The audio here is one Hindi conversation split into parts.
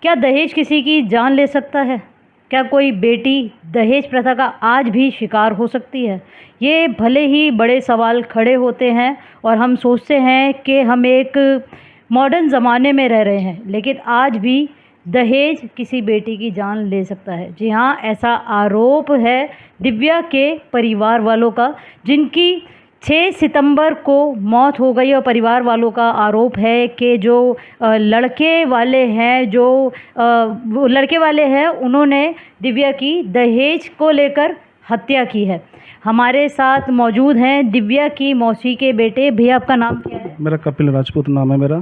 क्या दहेज किसी की जान ले सकता है? क्या कोई बेटी दहेज प्रथा का आज भी शिकार हो सकती है? ये भले ही बड़े सवाल खड़े होते हैं और हम सोचते हैं कि हम एक मॉडर्न ज़माने में रह रहे हैं, लेकिन आज भी दहेज किसी बेटी की जान ले सकता है। जी हाँ, ऐसा आरोप है दिव्या के परिवार वालों का, जिनकी 6 सितंबर को मौत हो गई और परिवार वालों का आरोप है कि जो लड़के वाले हैं वो लड़के वाले हैं उन्होंने दिव्या की दहेज को लेकर हत्या की है। हमारे साथ मौजूद हैं दिव्या की मौसी के बेटे। भैया, आपका नाम क्या है? मेरा कपिल राजपूत नाम है मेरा।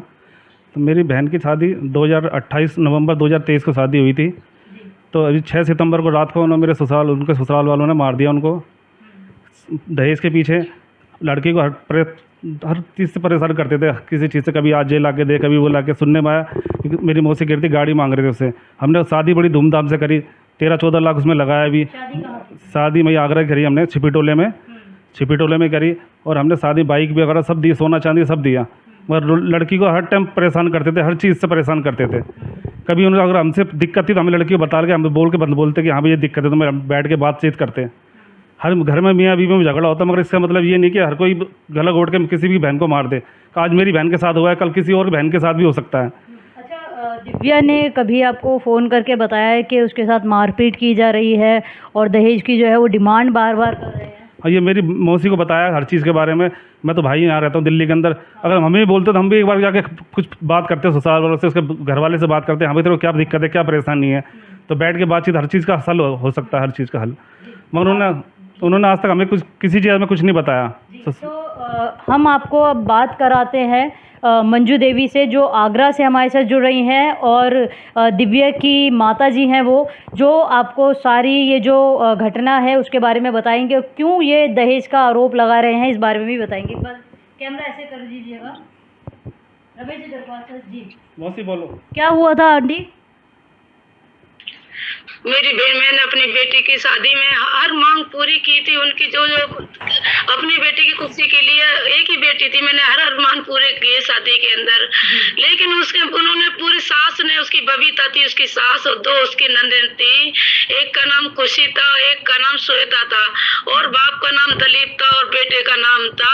तो मेरी बहन की शादी 2028 नवंबर 2023 को शादी हुई थी। तो अभी 6 सितंबर को रात को उन्होंने उनके ससुराल वालों ने मार दिया उनको। दहेज के पीछे लड़की को हर चीज़ से परेशान करते थे, किसी चीज़ से, कभी आज ये ला के दे, कभी वो ला के। सुनने में आया कि मेरी मौसी कह रही थी गाड़ी मांग रहे थे उससे। हमने शादी बड़ी धूमधाम से करी, 13-14 लाख उसमें लगाया भी। शादी में आगरा करी हमने, छिपीटोले में करी। और हमने शादी बाइक भी वगैरह सब दी, सोना चांदी सब दिया। मगर लड़की को हर टाइम परेशान करते थे, हर चीज़ से परेशान करते थे। कभी उन्हें अगर हमसे दिक्कत थी तो हमें लड़की को बता के हम बोलते कि हाँ भाई ये दिक्कत है, तो मैं बैठ के बातचीत करते। हर घर में मियाँ बीवी में झगड़ा होता, मगर इसका मतलब ये नहीं कि हर कोई गला घोट के किसी भी बहन को मार दे। आज मेरी बहन के साथ हुआ है, कल किसी और बहन के साथ भी हो सकता है। अच्छा, दिव्या ने कभी आपको फ़ोन करके बताया है कि उसके साथ मारपीट की जा रही है और दहेज की जो है वो डिमांड बार बार कर रहे हैं? हाँ, ये मेरी मौसी को बताया हर चीज़ के बारे में। मैं तो भाई यहाँ रहता हूँ दिल्ली के अंदर। अगर हमें भी बोलते तो हम भी एक बार जाके कुछ बात करते हैं ससुराल वालों से, उसके घर वाले से बात करते हैं, हाँ भाई तेरे को क्या दिक्कत है, क्या परेशानी है। तो बैठ के बातचीत, हर चीज़ का हल हो सकता है, हर चीज़ का हल। मगर उन्होंने आज तक हमें किसी चीज़ में कुछ नहीं बताया। तो हम आपको अब बात कराते हैं मंजू देवी से, जो आगरा से हमारे साथ जुड़ रही हैं, और दिव्या की माता जी हैं वो, जो आपको सारी ये जो घटना है उसके बारे में बताएंगे। क्यों ये दहेज का आरोप लगा रहे हैं इस बारे में भी बताएंगे। एक बार कैमरा ऐसे कर दीजिएगा। रमेश जी दरबार जी, मौसी बोलो, क्या हुआ था आंटी? मैंने अपनी बेटी की शादी में हर मांग पूरी की थी उनकी, जो अपनी बेटी की खुशी के लिए। एक ही बेटी थी, मैंने हर मांग पूरे किए शादी के अंदर। लेकिन उन्होंने पूरी सास ने, उसकी बबीता थी उसकी सास, और 2 उसकी नंदन थी। एक का नाम खुशी था, एक का नाम श्वेता था, और बाप का नाम दलीप था, और बेटे का नाम था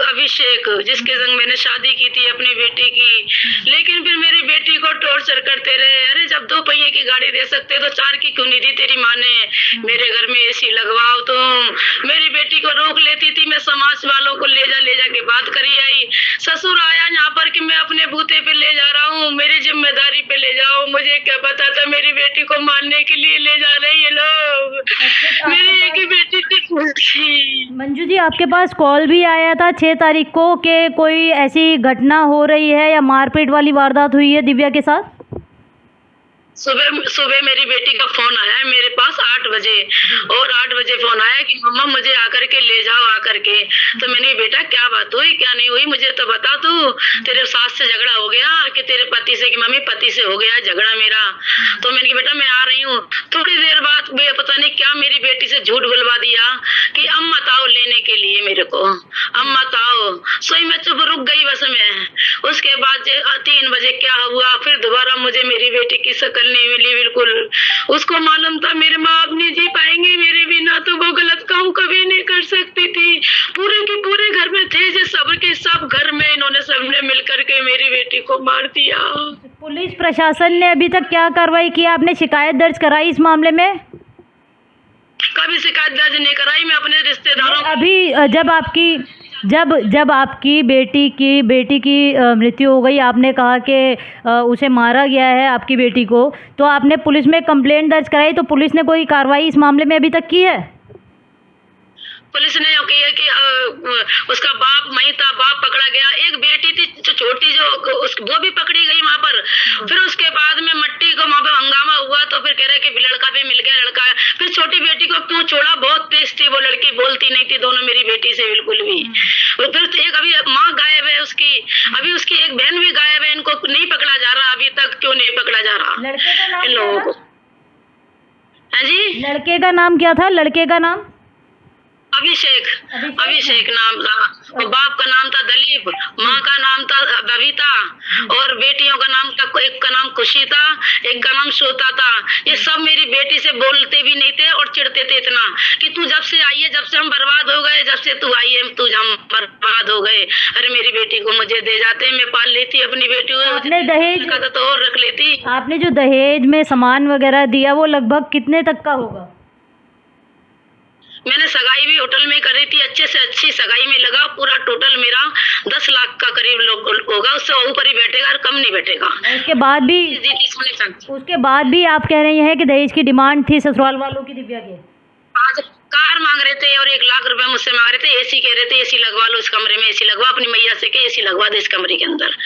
अभिषेक, जिसके संग मैंने शादी की थी अपनी बेटी की। लेकिन फिर मेरी बेटी को टॉर्चर करते रहे। अरे जब 2 पहिए की गाड़ी दे सकते तो 4 की क्यों नहीं दी तेरी माँ ने? मेरे घर में एसी लगवाओ तुम। मेरी बेटी को रोक लेती थी, मैं समाज वालों को ले जा के बात करी आई। ससुर आया यहाँ पर कि मैं अपने बूते पे ले जा रहा हूँ, मेरी जिम्मेदारी पे ले जाओ। मुझे क्या पता था मेरी बेटी को मारने के लिए ले जा रहे ये लोग। मेरी एक ही बेटी थी। मंजू जी, आपके पास कॉल भी आया था 6 तारीख को कि कोई ऐसी घटना हो रही है या मारपीट वाली वारदात हुई है दिव्या के साथ? सुबह मेरी बेटी का फोन आया है मेरे पास 8 बजे, और 8 बजे फोन आया कि मम्मा मुझे आकर के ले जाओ आकर के। तो मैंने, बेटा क्या बात हुई, क्या नहीं हुई, मुझे तो बता तू। तेरे सास से झगड़ा हो गया कि तेरे पति से? कि मम्मी पति से हो गया झगड़ा मेरा। तो मैंने कहा बेटा मैं आ रही हूँ। थोड़ी देर बाद पता नहीं क्या मेरी बेटी से झूठ बुलवा दिया कि अम्मा ताओ लेने के लिए मेरे को, अम्मा ताओ। सोई मैं चुप रुक गई बस में। उसके बाद 3 बजे क्या हुआ, फिर दोबारा मुझे मेरी बेटी की शकल नहीं मिली बिल्कुल। उसको मालूम था मेरे माँ बाप नहीं जी पाएंगे मेरे बिना, तो वो गलत काम कभी नहीं कर सकती थी। पूरे के पूरे घर में थे जो सब के सब घर में इन्होंने सबने मिलकर के मेरी बेटी को मार दिया। पुलिस प्रशासन ने अभी तक क्या कार्रवाई की? आपने शिकायत दर्ज कराई इस मामले में? कभी शिकायत दर्ज नहीं कराई। मैं अपने रिश्तेदारों अभी जब आपकी बेटी की मृत्यु हो गई, आपने कहा कि उसे मारा गया है आपकी बेटी को, तो आपने पुलिस में कंप्लेंट दर्ज कराई, तो पुलिस ने कोई कार्रवाई इस मामले में अभी तक की है? पुलिस ने किया कि उसका बाप वहीं था, बाप पकड़ा गया। एक बेटी थी जो छोटी, वो भी पकड़ी गई वहां पर। फिर उसके बाद में मट्टी को वहां पर हंगामा हुआ, तो फिर कह रहे कि लड़का भी मिल गया, लड़का। फिर छोटी बेटी को क्यों छोड़ा? बहुत तेज थी वो लड़की, बोलती नहीं थी दोनों मेरी बेटी से बिल्कुल भी। और फिर एक अभी माँ गायब है उसकी, अभी उसकी एक बहन भी गायब है। इनको नहीं पकड़ा जा रहा अभी तक। क्यों नहीं पकड़ा जा रहा इन लोगों को? हाँ जी, लड़के का नाम क्या था? लड़के का नाम अभिषेक अभिषेक नाम था। और बाप का नाम था दलीप, माँ का नाम था बबीता, और बेटियों का नाम था, एक का नाम खुशी था, एक का नाम श्रोता था। ये सब मेरी बेटी से बोलते भी नहीं थे और चिढ़ते थे इतना कि तू जब से आई है, जब से हम बर्बाद हो गए, जब से तू आई है तू हम बर्बाद हो गए। अरे मेरी बेटी को मुझे दे जाते, मैं पाल लेती अपनी बेटी को। आपने दहेज का तो और रख लेती। आपने जो दहेज में सामान वगैरह दिया वो लगभग कितने तक का होगा? मैंने सगाई भी होटल में करी थी, अच्छे से अच्छी सगाई में लगा, पूरा टोटल मेरा 10 लाख का करीब होगा, उससे ऊपर ही बैठेगा और कम नहीं बैठेगा। उसके बाद भी उसके बाद भी आप कह रही हैं कि दहेज की डिमांड थी ससुराल वालों की दिव्या के? आज कार मांग रहे थे और 1 लाख रुपए मुझसे मांग रहे थे। एसी कह रहे थे, एसी लगवा लो इस कमरे में, एसी लगवा, अपनी मैया से के एसी लगवा दे इस कमरे के अंदर।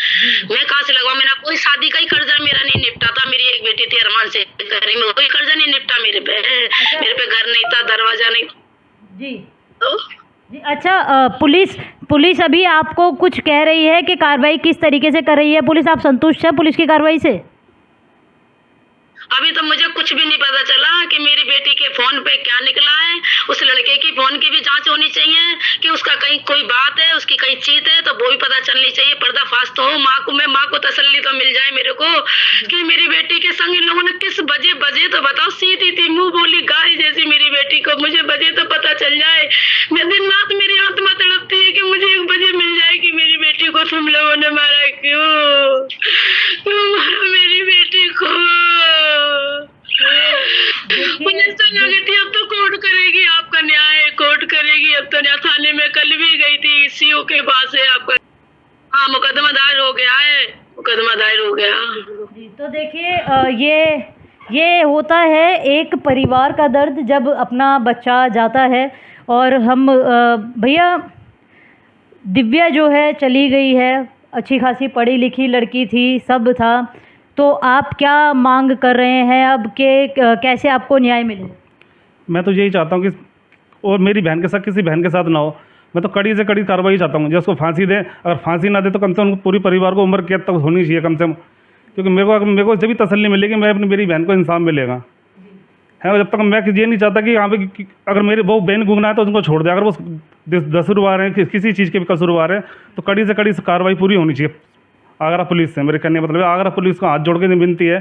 मैं कहाँ से लगवा? मेरा कोई शादी का ही कर्जा मेरा नहीं निपटा था। मेरी एक बेटी थी अरमान से, कोई कर्जा नहीं निपटा मेरे पे। मेरे पे घर नहीं था, दरवाजा नहीं जी जी। अच्छा, पुलिस अभी आपको कुछ कह रही है कि कार्रवाई किस तरीके से कर रही है पुलिस? आप संतुष्ट है पुलिस की कार्रवाई से? अभी तो मुझे कुछ भी नहीं पता चला कि मेरी बेटी के फोन पे क्या निकला है। उस लड़के की फोन की भी जांच होनी चाहिए कि उसका कहीं कोई बात है, उसकी कहीं चीत है, तो वो भी पता चलनी चाहिए। पर्दाफाश तो हो, माँ को तसल्ली तो मिल जाए मेरे को कि मेरी बेटी के संग इन लोगों ने किस बजे तो बताओ। सीधी थी, मुंह बोली गाय जैसी मेरी बेटी को, मुझे बजे तो पता चल जाए। मैं दिन रात मेरी आत्मा तड़पती है कि मुझे 1 बजे मिल जाए कि मेरी बेटी को तुम लोगों ने मारा क्यों मारा मेरी बेटी को। मुझे तो लगी थी अब तो कोर्ट करेगी, आपका न्याय कोर्ट करेगी। अब तो न्याय थाने में कल भी गई थी, सीओ के पास है आपका। हाँ, मुकदमा दायर हो गया है, मुकदमा दायर हो गया। जी, तो देखिए ये होता है एक परिवार का दर्द जब अपना बच्चा जाता है। और हम भैया, दिव्या जो है चली गई है, अच्छी खासी पढ़ी लिखी लड़की थी, सब था, तो आप क्या मांग कर रहे हैं अब के कैसे आपको न्याय मिले? मैं तो यही चाहता हूँ कि और मेरी बहन के साथ किसी बहन के साथ ना हो। मैं तो कड़ी से कड़ी कार्रवाई चाहता हूँ, जो उसको फांसी दे। अगर फांसी ना दे तो कम से कम पूरी परिवार को उम्र कैद तक होनी चाहिए कम से कम, क्योंकि मेरे को जब भी तसल्ली मिलेगी मैं अपनी मेरी बहन को इंसाफ मिलेगा है। और जब तक मैं ये नहीं चाहता कि यहाँ पे अगर मेरी वो बहन गुमनाह है तो उनको छोड़ दे। अगर वो कसूरवार हैं, किसी चीज़ के भी कसूरवार है, तो कड़ी से कड़ी कार्रवाई पूरी होनी चाहिए आगरा पुलिस से। मेरे कहने मतलब आगरा पुलिस को हाथ जोड़ के विनती है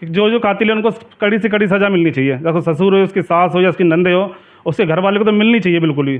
कि जो कातिल है उनको कड़ी से कड़ी सज़ा मिलनी चाहिए। अगर ससुर हो, उसकी सास हो या उसकी नंदे हो, उसके घर वाले को तो मिलनी चाहिए बिल्कुल ही।